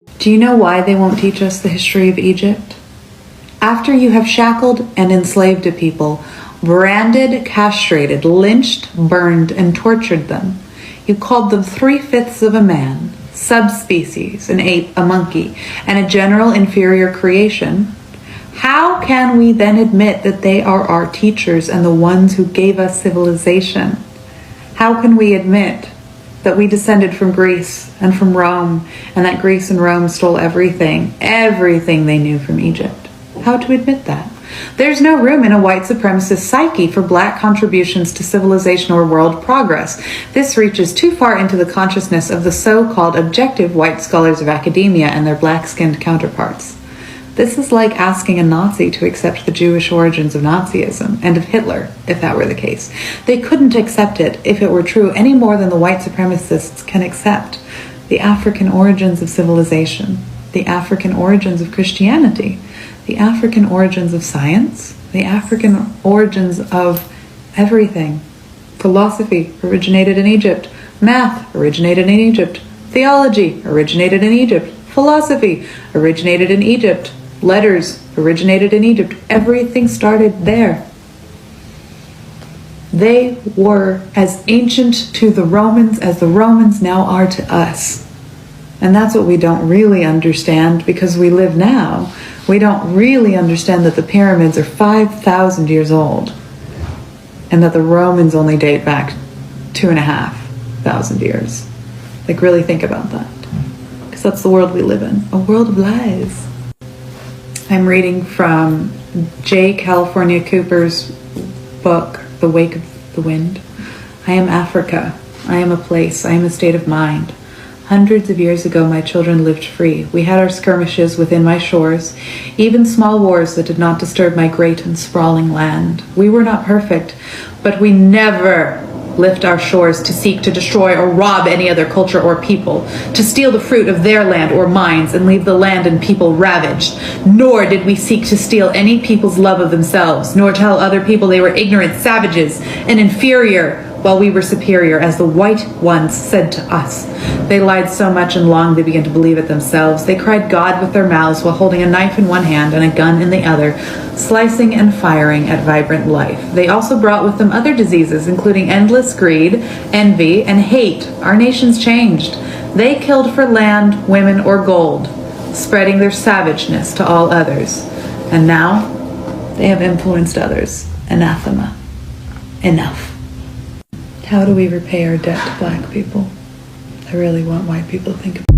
Do you know why they won't teach us the history of Egypt? After you have shackled and enslaved a people, branded, castrated, lynched, burned, and tortured them, you called them 3/5 of a man, subspecies, an ape, a monkey, and a general inferior creation, how can we then admit that they are our teachers and the ones who gave us civilization? How can we admit that we descended from Greece and from Rome, and that Greece and Rome stole everything they knew from Egypt? How to admit that? There's no room in a white supremacist psyche for black contributions to civilization or world progress. This reaches too far into the consciousness of the so-called objective white scholars of academia and their black-skinned counterparts. This is like asking a Nazi to accept the Jewish origins of Nazism, and of Hitler, if that were the case. They couldn't accept it if it were true any more than the white supremacists can accept the African origins of civilization, the African origins of Christianity, the African origins of science, the African origins of everything. Philosophy originated in Egypt. Math originated in Egypt. Theology originated in Egypt. Philosophy originated in Egypt. Letters originated in Egypt. Everything started there. They were as ancient to the Romans as the Romans now are to us. And that's what we don't really understand, because we live now. We don't really understand that the pyramids are 5,000 years old and that the Romans only date back 2,500 years. Like, really think about that, because that's the world we live in, a world of lies. I'm reading from J. California Cooper's book, The Wake of the Wind. I am Africa. I am a place. I am a state of mind. Hundreds of years ago, my children lived free. We had our skirmishes within my shores, even small wars that did not disturb my great and sprawling land. We were not perfect, but we never lift our shores to seek to destroy or rob any other culture or people, to steal the fruit of their land or mines and leave the land and people ravaged. Nor did we seek to steal any people's love of themselves, nor tell other people they were ignorant savages and inferior, while we were superior, as the white ones said to us. They lied so much and long they began to believe it themselves. They cried God with their mouths while holding a knife in one hand and a gun in the other, slicing and firing at vibrant life. They also brought with them other diseases, including endless greed, envy, and hate. Our nations changed. They killed for land, women, or gold, spreading their savageness to all others. And now they have influenced others. Anathema. Enough. How do we repay our debt to black people? I really want white people to think about it.